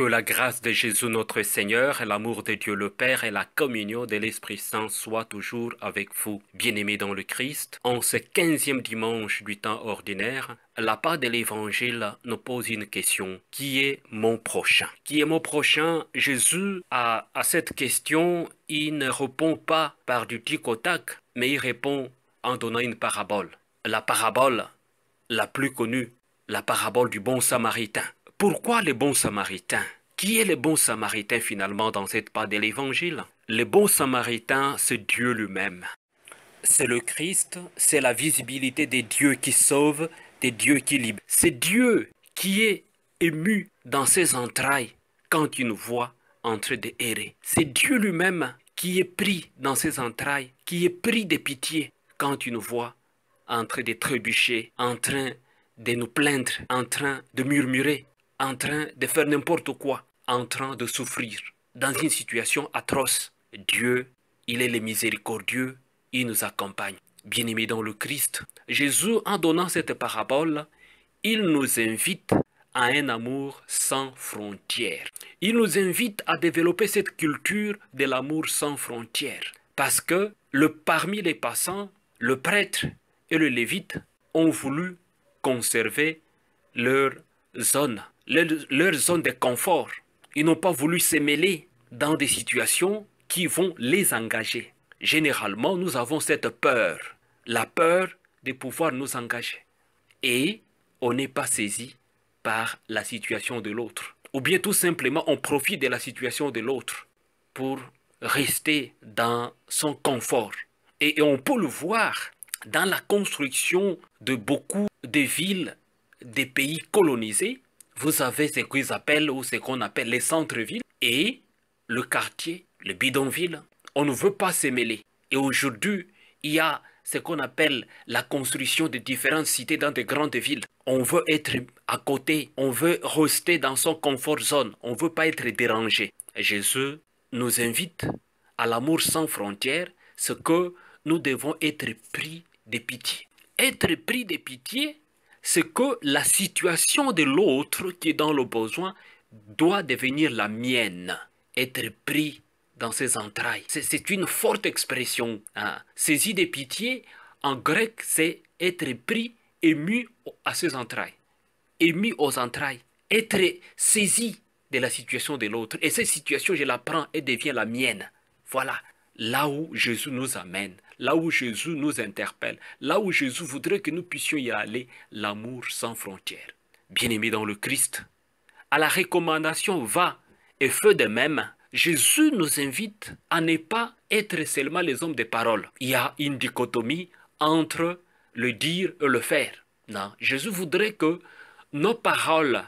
Que la grâce de Jésus notre Seigneur, l'amour de Dieu le Père et la communion de l'Esprit Saint soient toujours avec vous. Bien-aimés dans le Christ, en ce 15e dimanche du temps ordinaire, la part de l'Évangile nous pose une question. Qui est mon prochain? Qui est mon prochain? Jésus, à cette question, il ne répond pas par du tic au tac, mais il répond en donnant une parabole. La parabole la plus connue, la parabole du bon Samaritain. Pourquoi le bon Samaritain? Qui est le bon Samaritain finalement dans cette part de l'Évangile? Le bon Samaritain, c'est Dieu lui-même. C'est le Christ, c'est la visibilité des dieux qui sauvent, des dieux qui libèrent. C'est Dieu qui est ému dans ses entrailles quand il nous voit en train d'errer. C'est Dieu lui-même qui est pris dans ses entrailles, qui est pris de pitié quand il nous voit en train de trébucher, en train de nous plaindre, en train de murmurer, en train de faire n'importe quoi, en train de souffrir, dans une situation atroce. Dieu, il est le miséricordieux, il nous accompagne. Bien-aimés dans le Christ, Jésus, en donnant cette parabole, il nous invite à un amour sans frontières. Il nous invite à développer cette culture de l'amour sans frontières. Parce que parmi les passants, le prêtre et le lévite ont voulu conserver leur zone de confort. Ils n'ont pas voulu se mêler dans des situations qui vont les engager. Généralement, nous avons cette peur, la peur de pouvoir nous engager. Et on n'est pas saisi par la situation de l'autre. Ou bien tout simplement, on profite de la situation de l'autre pour rester dans son confort. Et on peut le voir dans la construction de beaucoup de villes, des pays colonisés. Vous avez ce qu'ils appellent ou ce qu'on appelle les centres-villes et le quartier, le bidonville. On ne veut pas se mêler. Et aujourd'hui, il y a ce qu'on appelle la construction de différentes cités dans de grandes villes. On veut être à côté, on veut rester dans son confort zone, on ne veut pas être dérangé. Jésus nous invite à l'amour sans frontières, ce que nous devons être pris de pitié. Être pris de pitié, c'est que la situation de l'autre qui est dans le besoin doit devenir la mienne. Être pris dans ses entrailles. C'est une forte expression. Hein. Saisi de pitié, en grec, c'est être pris, ému à ses entrailles. Ému aux entrailles. Être saisi de la situation de l'autre. Et cette situation, je la prends et devient la mienne. Voilà. Là où Jésus nous amène, là où Jésus nous interpelle, là où Jésus voudrait que nous puissions y aller, l'amour sans frontières. Bien-aimés dans le Christ, à la recommandation va et feu de même, Jésus nous invite à ne pas être seulement les hommes de parole. Il y a une dichotomie entre le dire et le faire. Non, Jésus voudrait que nos paroles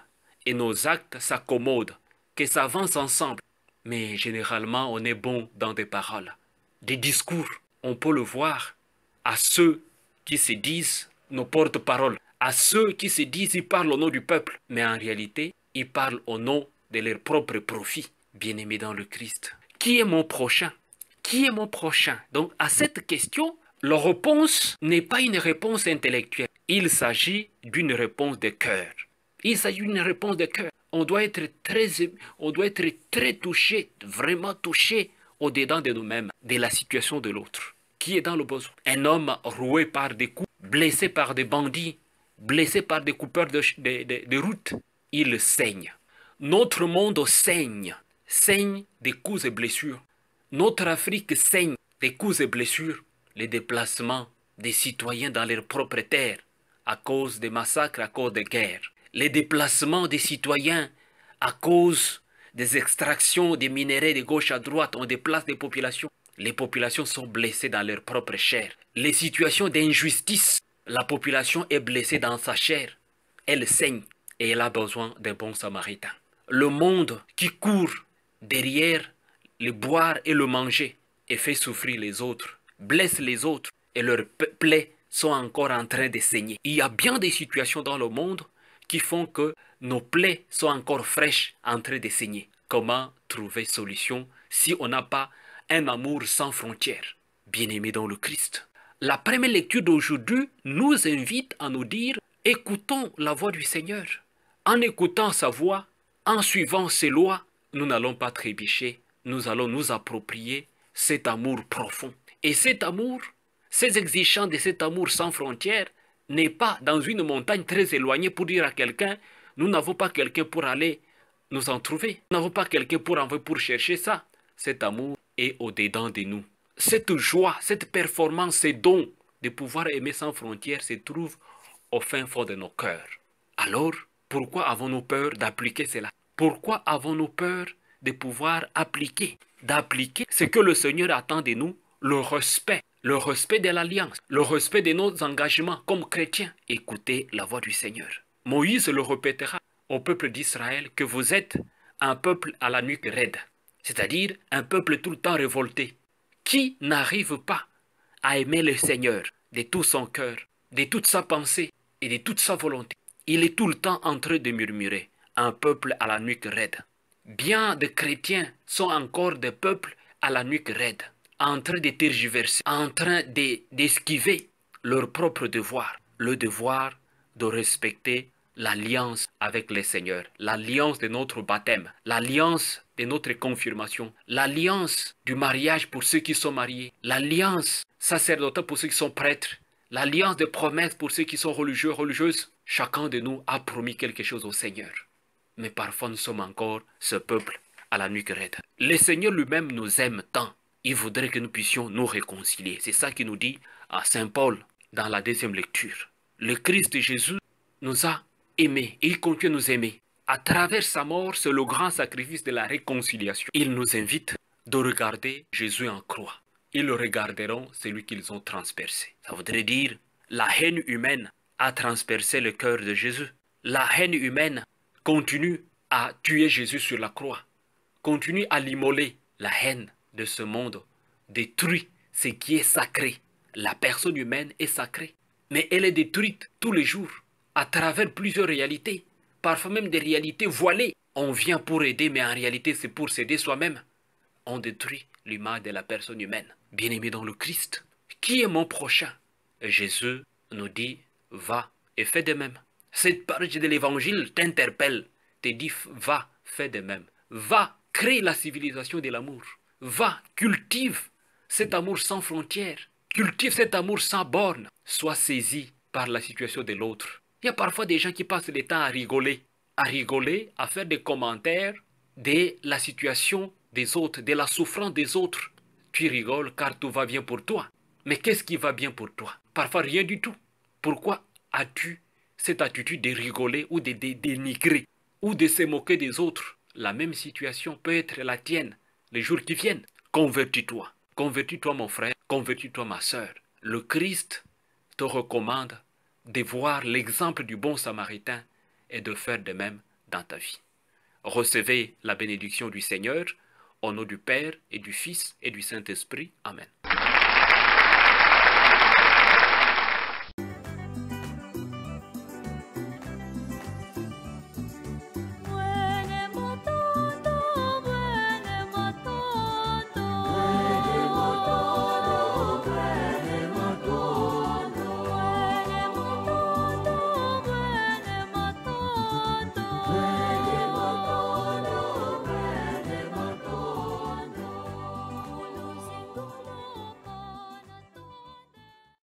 et nos actes s'accommodent, que ça avance ensemble. Mais généralement, on est bon dans des paroles, des discours. On peut le voir à ceux qui se disent nos porte-paroles, à ceux qui se disent ils parlent au nom du peuple. Mais en réalité, ils parlent au nom de leur propre profit. Bien-aimés dans le Christ. Qui est mon prochain? Qui est mon prochain? Donc à cette question, la réponse n'est pas une réponse intellectuelle. Il s'agit d'une réponse de cœur. Il s'agit d'une réponse de cœur. On doit être très touché, vraiment touché au-dedans de nous-mêmes, de la situation de l'autre. Qui est dans le besoin? Un homme roué par des coups, blessé par des bandits, blessé par des coupeurs de route. Il saigne. Notre monde saigne des coups et blessures. Notre Afrique saigne des coups et blessures. Les déplacements des citoyens dans leurs propres terres à cause des massacres, à cause des guerres. Les déplacements des citoyens à cause des extractions des minéraux de gauche à droite. On déplace des populations. Les populations sont blessées dans leur propre chair. Les situations d'injustice, la population est blessée dans sa chair. Elle saigne et elle a besoin d'un bon samaritain. Le monde qui court derrière le boire et le manger et fait souffrir les autres, blesse les autres et leurs plaies sont encore en train de saigner. Il y a bien des situations dans le monde qui font que nos plaies sont encore fraîches en train de saigner. Comment trouver solution si on n'a pas un amour sans frontières? Bien-aimés dans le Christ. La première lecture d'aujourd'hui nous invite à nous dire écoutons la voix du Seigneur. En écoutant sa voix, En suivant ces lois, nous n'allons pas trébucher, nous allons nous approprier cet amour profond. Et cet amour, ces exigences de cet amour sans frontières, n'est pas dans une montagne très éloignée pour dire à quelqu'un, nous n'avons pas quelqu'un pour aller nous en trouver. Nous n'avons pas quelqu'un pour envoyer pour chercher ça. Cet amour est au-dedans de nous. Cette joie, cette performance, ces dons de pouvoir aimer sans frontières se trouvent au fin fond de nos cœurs. Alors, pourquoi avons-nous peur d'appliquer cela? Pourquoi avons-nous peur de pouvoir d'appliquer ce que le Seigneur attend de nous, le respect de l'alliance, le respect de nos engagements comme chrétiens? Écoutez la voix du Seigneur. Moïse le répétera au peuple d'Israël que vous êtes un peuple à la nuque raide, c'est-à-dire un peuple tout le temps révolté, qui n'arrive pas à aimer le Seigneur de tout son cœur, de toute sa pensée et de toute sa volonté. Il est tout le temps en train de murmurer, un peuple à la nuque raide. Bien de chrétiens sont encore des peuples à la nuque raide, en train de tergiverser, en train d'esquiver leur propre devoir, le devoir de respecter l'alliance avec le Seigneur, l'alliance de notre baptême, l'alliance de notre confirmation, l'alliance du mariage pour ceux qui sont mariés, l'alliance sacerdotale pour ceux qui sont prêtres, l'alliance de promesses pour ceux qui sont religieux, religieuses. Chacun de nous a promis quelque chose au Seigneur. Mais parfois nous sommes encore ce peuple à la nuque raide. Le Seigneur lui-même nous aime tant. Il voudrait que nous puissions nous réconcilier. C'est ça qu'il nous dit à Saint Paul dans la deuxième lecture. Le Christ Jésus nous a aimés et il continue à nous aimer. À travers sa mort, c'est le grand sacrifice de la réconciliation. Il nous invite de regarder Jésus en croix. Ils le regarderont, celui qu'ils ont transpercé. Ça voudrait dire, la haine humaine a transpercé le cœur de Jésus. La haine humaine continue à tuer Jésus sur la croix. Continue à l'immoler. La haine de ce monde détruit ce qui est sacré. La personne humaine est sacrée. Mais elle est détruite tous les jours à travers plusieurs réalités. Parfois même des réalités voilées. On vient pour aider, mais en réalité c'est pour s'aider soi-même. On détruit l'image de la personne humaine. Bien-aimé dans le Christ, qui est mon prochain? Jésus nous dit, va et fais de même. Cette page de l'évangile t'interpelle, te dit, va, fais de même. Va, crée la civilisation de l'amour. Va, cultive cet amour sans frontières. Cultive cet amour sans bornes. Sois saisi par la situation de l'autre. Il y a parfois des gens qui passent le temps à rigoler, à faire des commentaires de la situation des autres, de la souffrance des autres. Tu rigoles car tout va bien pour toi. Mais qu'est-ce qui va bien pour toi? Parfois rien du tout. Pourquoi as-tu cette attitude de rigoler ou de dénigrer ou de se moquer des autres? La même situation peut être la tienne les jours qui viennent. Convertis-toi. Convertis-toi mon frère. Convertis-toi ma sœur. Le Christ te recommande de voir l'exemple du bon samaritain et de faire de même dans ta vie. Recevez la bénédiction du Seigneur, au nom du Père et du Fils et du Saint-Esprit. Amen.